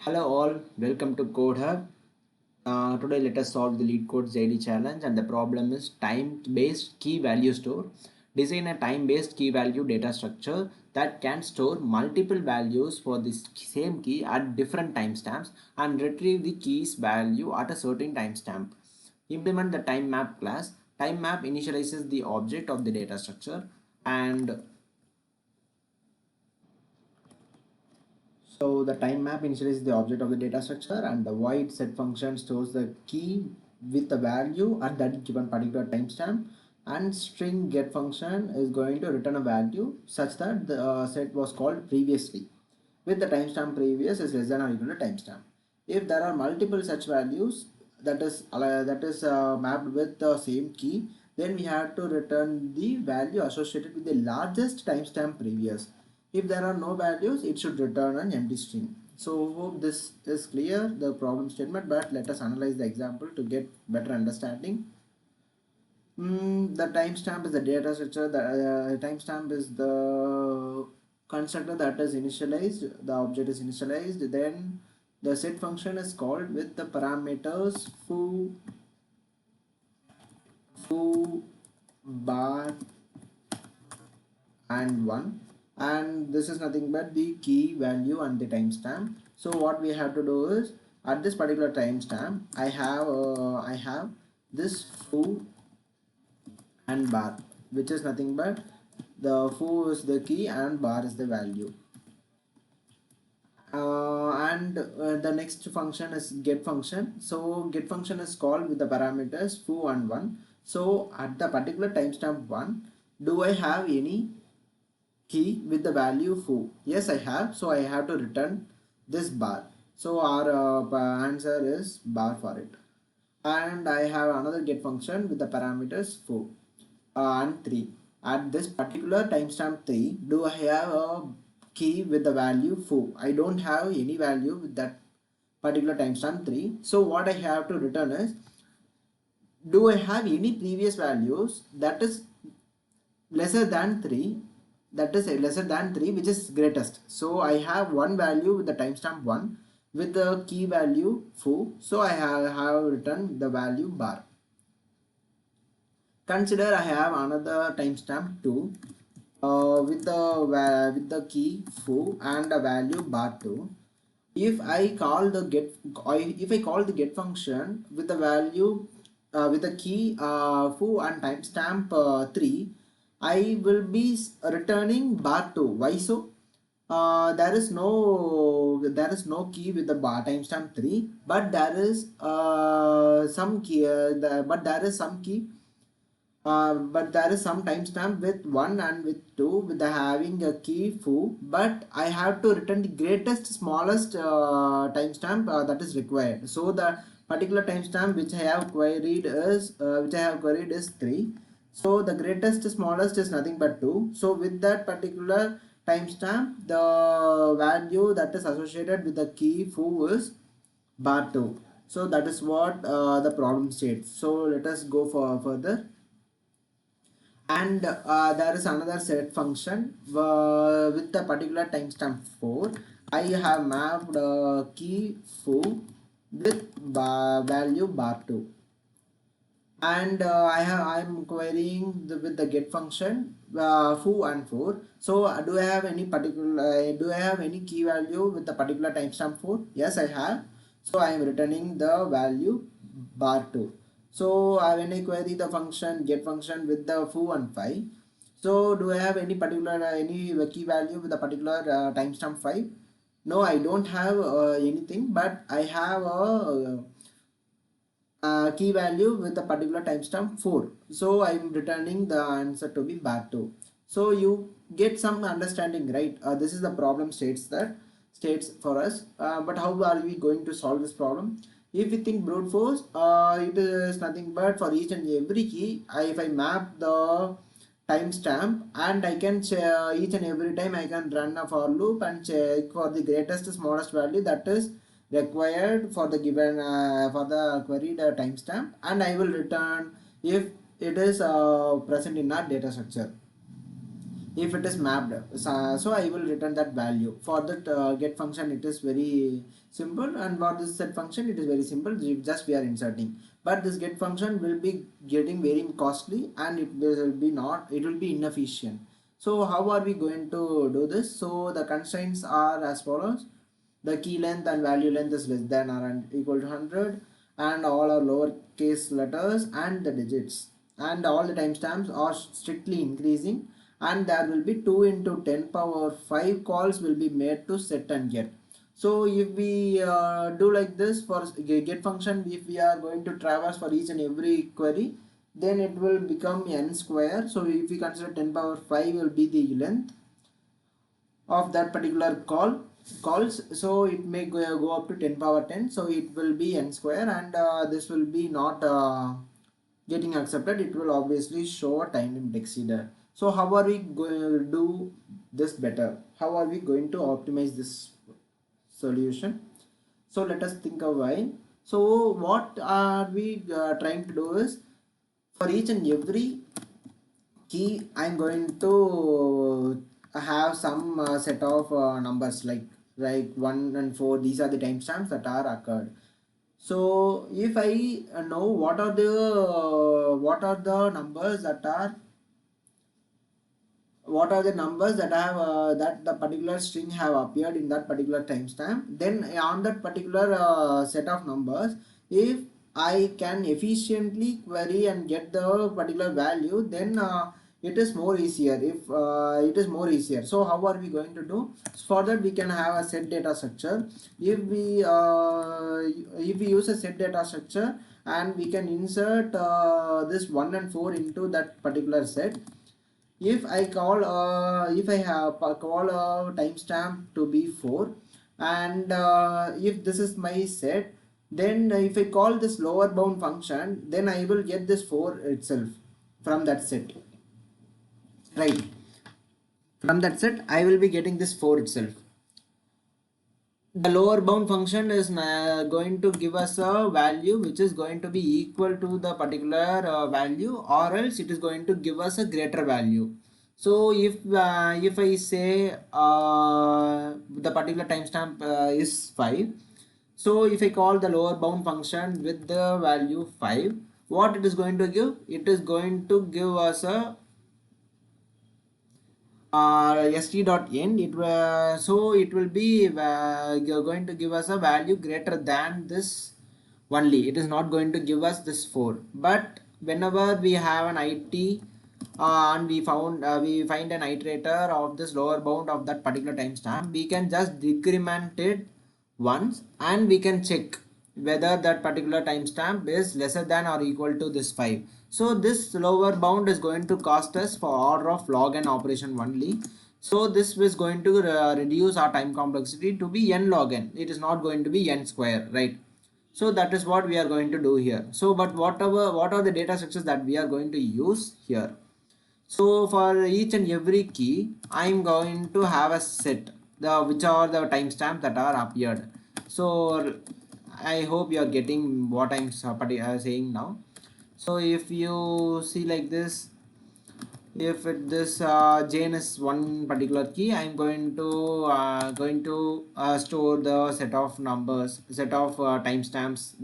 Hello all, welcome to Code Hub. Today let us solve the lead codes daily challenge and the problem is time-based key value store. Design a time-based key value data structure that can store multiple values for this same key at different timestamps and retrieve the key's value at a certain timestamp. Implement the time map class. Time map initializes the object of the data structure and so the time map initializes the object of the data structure and the void set function stores the key with the value at that given particular timestamp, and string get function is going to return a value such that the set was called previously with the timestamp previous is less than or equal to timestamp. If there are multiple such values that is mapped with the same key, then we have to return the value associated with the largest timestamp previous. If there are no values, it should return an empty string. So hope this is clear, the problem statement, but let us analyze the example to get better understanding. The timestamp is the data structure, the timestamp is the constructor that is initialized, the object is initialized, then the set function is called with the parameters foo bar and 1, and this is nothing but the key value and the timestamp. So what we have to do is at this particular timestamp I have this foo and bar, which is nothing but the foo is the key and bar is the value. And the next function is get function. So get function is called with the parameters foo and 1. So at the particular timestamp 1, do I have any key with the value foo? Yes, I have. So I have to return this bar. So our answer is bar for it. And I have another get function with the parameters foo and 3. At this particular timestamp 3, do I have a key with the value foo? I don't have any value with that particular timestamp 3. So what I have to return is, do I have any previous values that is lesser than 3, that is lesser than 3 which is greatest. So I have one value with the timestamp 1 with the key value foo, so I have returned the value bar. Consider I have another timestamp 2 with the key foo and a value bar 2. If I call the get function with the value with the key foo and timestamp 3, I will be returning bar 2. Why so? There is no key with the bar timestamp 3, but there is some key. But there is some key. But there is some timestamp with 1 and with 2 with the having a key foo, but I have to return the greatest smallest timestamp that is required. So the particular timestamp which I have queried is 3. So the greatest smallest is nothing but 2. So with that particular timestamp, the value that is associated with the key foo is bar 2. So that is what the problem states. So let us go for further. And there is another set function with the particular timestamp 4. I have mapped key foo with value bar 2, and I'm querying with the get function foo and 4. So do I have any key value with the particular timestamp 4? Yes, I have. So I am returning the value bar 2. So when I query the function get function with the foo and 5, so do I have any key value with a particular timestamp 5? No, I don't have anything, but I have a key value with a particular timestamp 4. So I'm returning the answer to be bar 2. So you get some understanding, right? This is the problem states for us. But how are we going to solve this problem? If we think brute force, it is nothing but for each and every key, if I map the timestamp, and I can each and every time I can run a for loop and check for the greatest smallest value that is required for the given for the queried timestamp, and I will return if it is present in our data structure. if it is mapped. So I will return that value. For that get function it is very simple, and for this set function it is very simple, just we are inserting. But this get function will be getting very costly, and it will be not, it will be inefficient. So how are we going to do this? So the constraints are as follows: the key length and value length is less than or equal to 100, and all are lowercase letters and the digits, and all the timestamps are strictly increasing, and there will be 2 into 10 power 5 calls will be made to set and get. So if we do like this for get function, if we are going to traverse for each and every query, then it will become n square. So if we consider 10 power 5 will be the length of that particular calls, so it may go up to 10 power 10, so it will be n square, and this will be not getting accepted. It will obviously show a time limit exceeded. So how are we going to do this better? How are we going to optimize this solution? So let us think a while. So what are we trying to do is, for each and every key I'm going to have some set of numbers like 1 and 4. These are the timestamps that are occurred. So if I know what are the numbers that are, what are the numbers that have that the particular string have appeared in that particular timestamp, then on that particular set of numbers, if I can efficiently query and get the particular value, then it is more easier. If it is more easier, so how are we going to do? For that we can have a set data structure. If we use a set data structure, and we can insert this 1 and 4 into that particular set. If I call if I have call a timestamp to be 4, and if this is my set, then if I call this lower bound function, then I will get this 4 itself from that set, right? From that set I will be getting this 4 itself. The lower bound function is going to give us a value which is going to be equal to the particular value, or else it is going to give us a greater value. So if I say the particular timestamp is 5, so if I call the lower bound function with the value 5, what it is going to give? It is going to give us a st.end. So it will be going to give us a value greater than this only. It is not going to give us this 4. But whenever we have an it and we find an iterator of this lower bound of that particular timestamp, we can just decrement it once, and we can check whether that particular timestamp is lesser than or equal to this 5. So this lower bound is going to cost us for order of log n operation only. So this is going to reduce our time complexity to be n log n. It is not going to be n square, right? So that is what we are going to do here. So but what are the data structures that we are going to use here? So for each and every key, I'm going to have a set, which are the timestamps that are appeared. So I hope you are getting what I'm saying now. So if you see like this, if this Jane is one particular key, I'm going to store the set of numbers, set of timestamps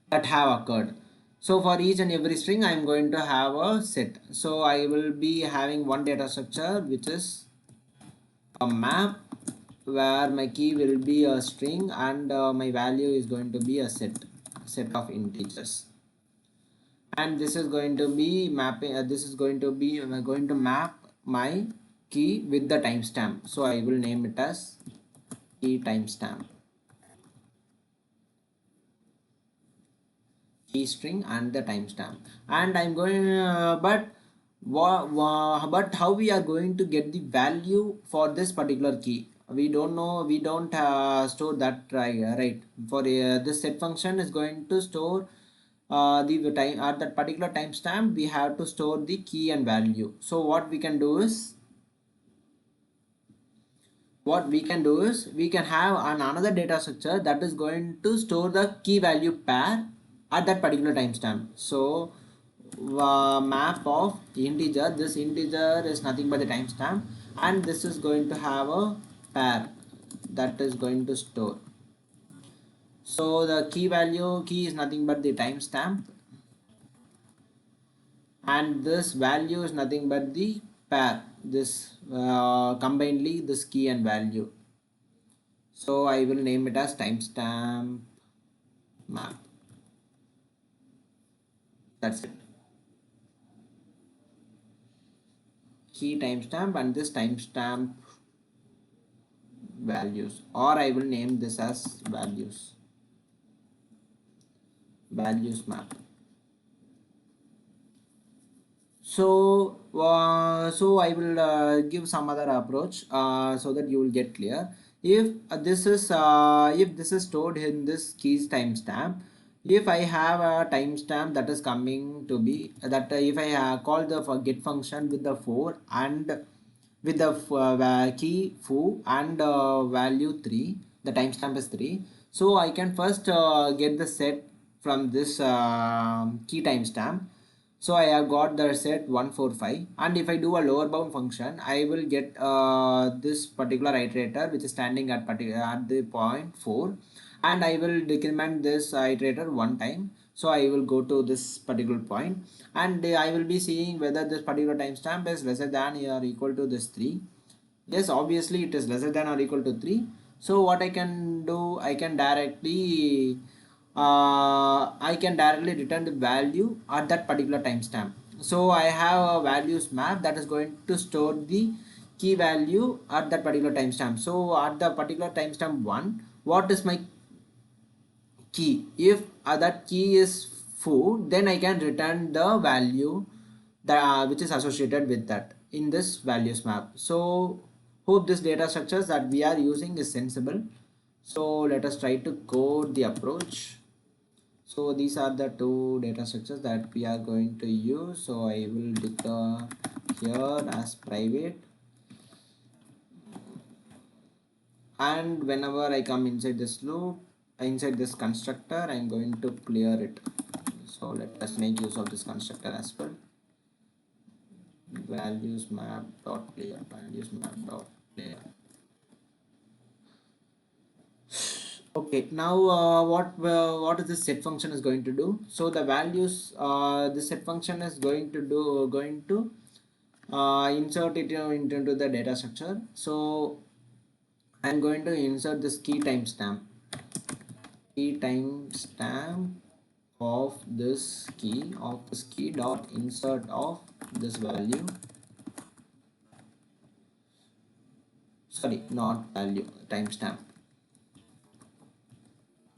that have occurred. So for each and every string I'm going to have a set. So I will be having one data structure which is a map, where my key will be a string, and my value is going to be a set of integers, and this is going to be mapping this is going to be going to map my key with the timestamp. So I will name it as key timestamp, key string and the timestamp. And I'm going but how we are going to get the value for this particular key? We don't know, we don't store that, right? For this set function is going to store the time at that particular timestamp. We have to store the key and value. So what we can do is, we can have another data structure that is going to store the key value pair at that particular timestamp. So map of integer. This integer is nothing but the timestamp, and this is going to have a pair that is going to store. So the key is nothing but the timestamp, and this value is nothing but the pair, this combinedly this key and value. So I will name it as timestamp map. That's it. Key timestamp and this timestamp values, or I will name this as values map. So I will give some other approach so that you will get clear. If this is stored in this keys timestamp, if I have a timestamp that is coming to be that if I call the get function with the 4 and with the key foo and value 3, the timestamp is 3. So I can first get the set from this key timestamp. So I have got the set 145, and if I do a lower bound function, I will get this particular iterator which is standing at the point 4, and I will decrement this iterator one time. So I will go to this particular point, and I will be seeing whether this particular timestamp is lesser than or equal to this 3. Yes, obviously it is lesser than or equal to 3. So what I can do, I can directly return the value at that particular timestamp. So I have a values map that is going to store the key value at that particular timestamp. So at the particular timestamp 1, what is my key? If that key is full, then I can return the value that which is associated with that in this values map. So hope this data structures that we are using is sensible. So let us try to code the approach. So these are the two data structures that we are going to use. So I will declare here as private, and whenever I come inside this loop, inside this constructor, I'm going to clear it. So let us make use of this constructor as well. Values map dot clear, values map dot clear. Okay, now what is this set function is going to do? So the values the set function is going to insert it into the data structure. So I'm going to insert this key timestamp of this key dot insert of this value, sorry, not value, timestamp.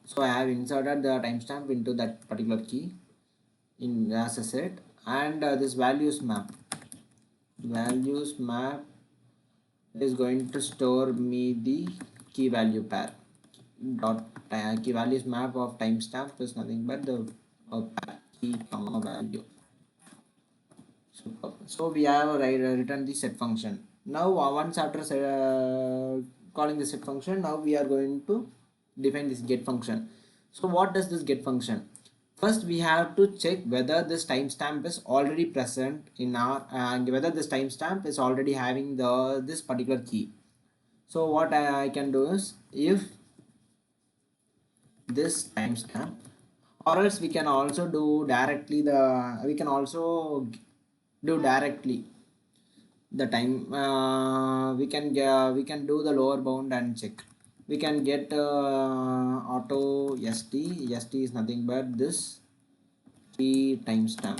So I have inserted the timestamp into that particular key in as a set, and this values map is going to store me the key value pair dot key values map of timestamp is nothing but the pair key comma value. Super. So we have written the set function. Now once after calling the set function, now we are going to define this get function. So what does this get function? First we have to check whether this timestamp is already present in our and whether this timestamp is already having this particular key. So what I can do is, if this timestamp, or else we can also do directly the time we can do the lower bound and check. We can get auto st is nothing but this key timestamp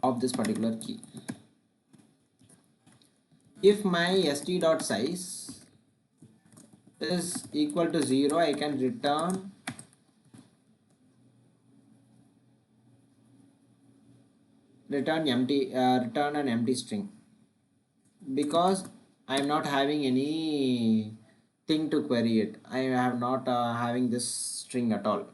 of this particular key. If my st dot size is equal to 0, I can return return an empty string, because I am not having any thing to query it. I have not having this string at all.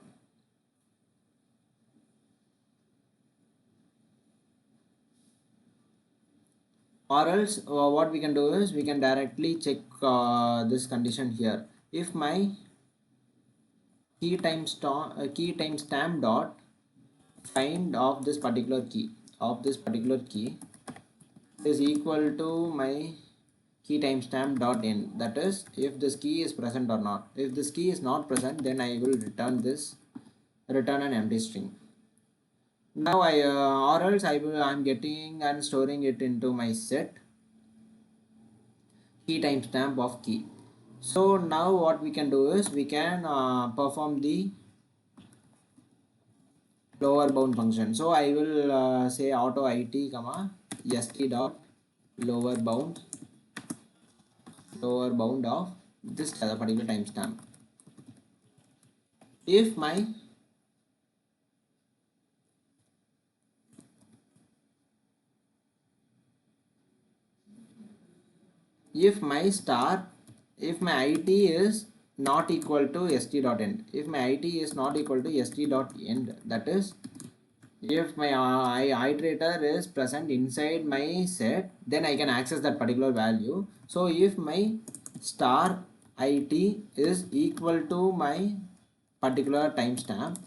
Or else what we can do is we can directly check this condition here. If my key timestamp dot find of this particular key is equal to my key timestamp dot end. That is, if this key is present or not. If this key is not present, then I will return an empty string. Now or else I'm getting and storing it into my set key timestamp of key. So now what we can do is we can perform the lower bound function. So I will say auto it comma st dot lower bound of this particular timestamp. If my star, if my it is not equal to st dot end, if my it is not equal to st dot end, that is, if my iterator is present inside my set, then I can access that particular value. So if my star it is equal to my particular timestamp,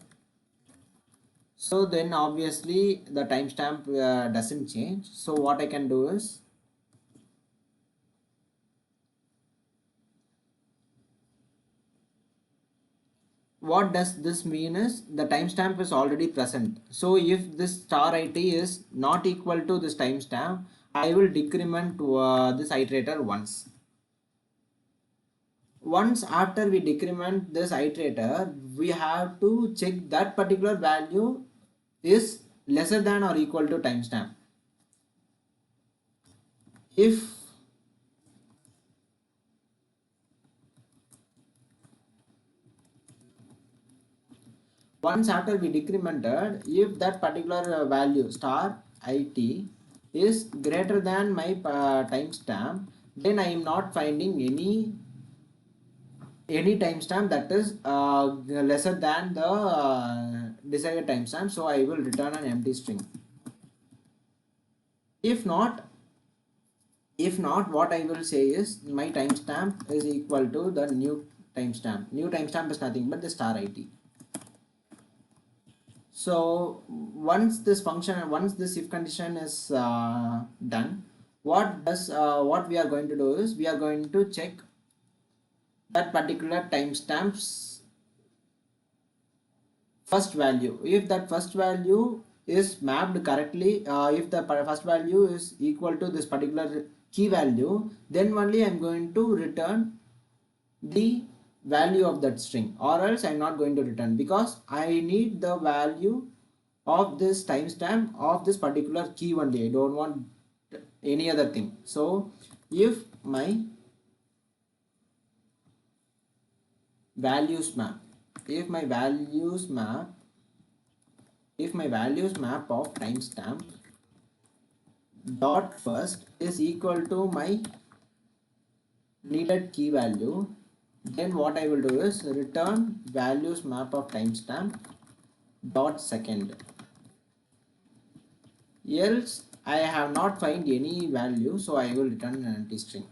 so then obviously the timestamp doesn't change. So what I can do is, what does this mean is the timestamp is already present. So if this star it is not equal to this timestamp, I will decrement this iterator once. Once after we decrement this iterator, we have to check that particular value is lesser than or equal to timestamp. If once after we decremented, if that particular value star it is greater than my timestamp, then I am not finding any timestamp that is lesser than the desired timestamp. So I will return an empty string. If not, what I will say is my timestamp is equal to the new timestamp. New timestamp is nothing but the star it. So once this if condition is done, what we are going to do is we are going to check that particular timestamp's first value. If that first value is mapped correctly, if the first value is equal to this particular key value, then only I'm going to return the value of that string, or else I'm not going to return, because I need the value of this timestamp of this particular key only. I don't want any other thing. So if my values map if my values map of timestamp dot first is equal to my needed key value, then what I will do is return values map of timestamp dot second. Else I have not find any value, so I will return an empty string.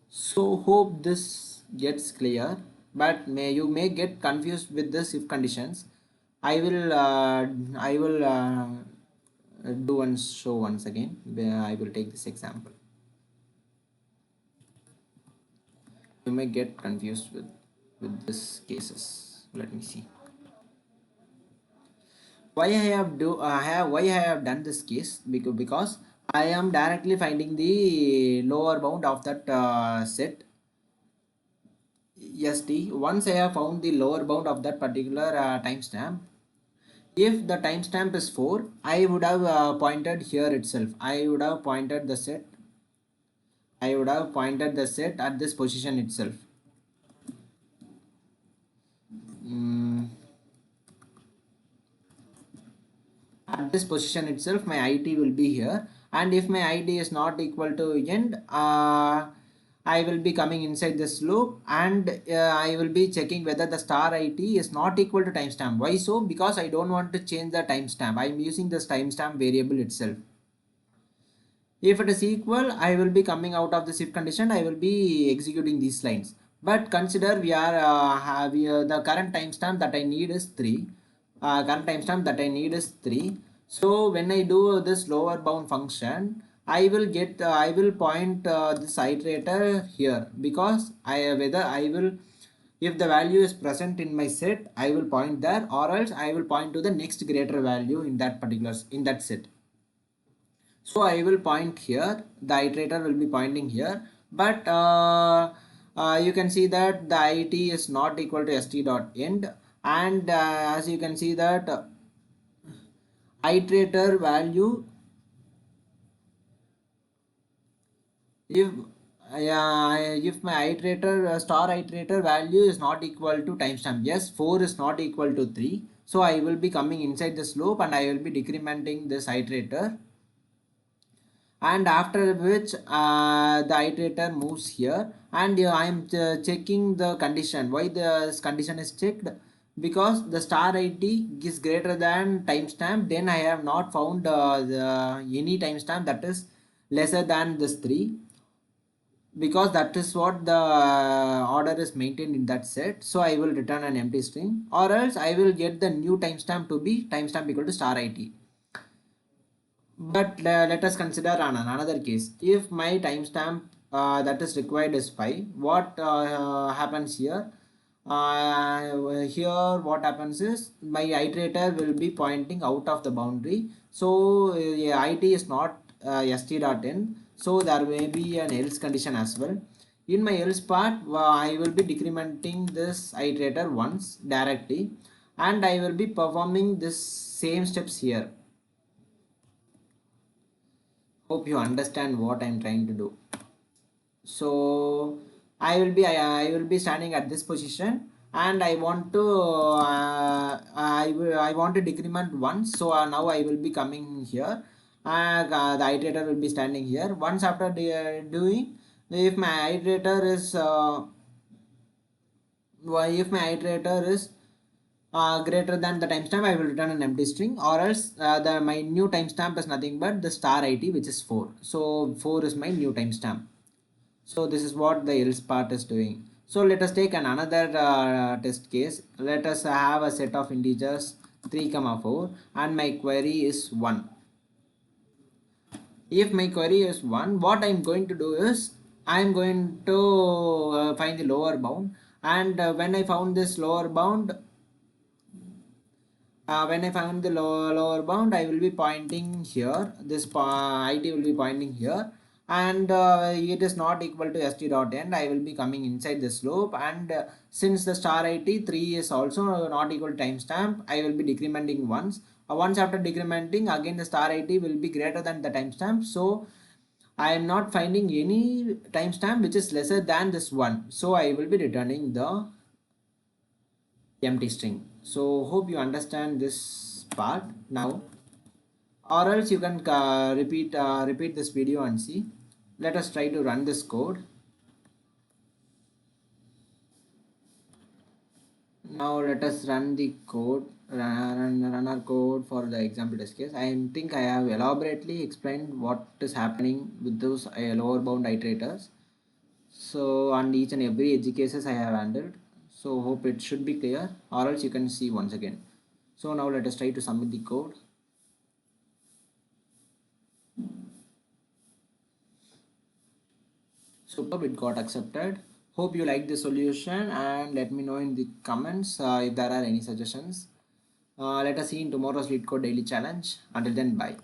So hope this gets clear, but you may get confused with this if conditions. I will do and show once again. I will take this example. You may get confused with this cases. Let me see. Why I have done this case, because I am directly finding the lower bound of that set st. Once I have found the lower bound of that particular timestamp, if the timestamp is 4, I would have pointed here itself. I would have pointed the set at this position itself. At this position itself, my it will be here, and if my it is not equal to end, I will be coming inside this loop, and I will be checking whether the star it is not equal to timestamp. Why so? Because I don't want to change the timestamp. I am using this timestamp variable itself. If it is equal, I will be coming out of this if condition. I will be executing these lines. But consider we are the current timestamp that I need is 3. Current timestamp that I need is 3. So when I do this lower bound function, I will point this iterator here, because I whether I will, if the value is present in my set, I will point there, or else I will point to the next greater value in that particular in that set. So I will point here, the iterator will be pointing here, but you can see that the it is not equal to st dot end, and as you can see that iterator value, if if my iterator star iterator value is not equal to timestamp, yes, 4 is not equal to 3, so I will be coming inside this loop and I will be decrementing this iterator, and after which the iterator moves here, and I am checking the condition. Why this condition is checked? Because the star id is greater than timestamp, then I have not found any timestamp that is lesser than this 3, because that is what the order is maintained in that set. So I will return an empty string, or else I will get the new timestamp to be timestamp equal to star id. But let us consider another case. If my timestamp that is required is 5, what happens here? Here what happens is my iterator will be pointing out of the boundary. So it is not st.end. So there may be an else condition as well. In my else part, I will be decrementing this iterator once directly, and I will be performing this same steps here. Hope you understand what I'm trying to do. So I will be standing at this position, and I want to I want to decrement once. So now I will be coming here, the iterator will be standing here. Once after doing, if my iterator is if my iterator is greater than the timestamp, I will return an empty string, or else the my new timestamp is nothing but the star it, which is 4. So 4 is my new timestamp. So this is what the else part is doing. So let us take another test case. Let us have a set of integers 3 comma 4, and my query is 1. If my query is 1, what I'm going to do is I'm going to find the lower bound, and when I found this lower bound, when I find the lower bound, I will be pointing here. This it will be pointing here, and it is not equal to st dot end. I will be coming inside this loop, and since the star it 3 is also not equal to timestamp, I will be decrementing once. Once after decrementing, again the star it will be greater than the timestamp. So I am not finding any timestamp which is lesser than this one. So I will be returning the empty string. So hope you understand this part now, or else you can repeat this video and see. Let us try to run this code. Now let us run the code, run our code for the example test case. I think I have elaborately explained what is happening with those lower bound iterators. So on each and every edge cases I have handled. So hope it should be clear, or else you can see once again. So now let us try to submit the code. Superb, it got accepted. Hope you like the solution, and let me know in the comments if there are any suggestions. Let us see in tomorrow's LeetCode daily challenge. Until then, bye.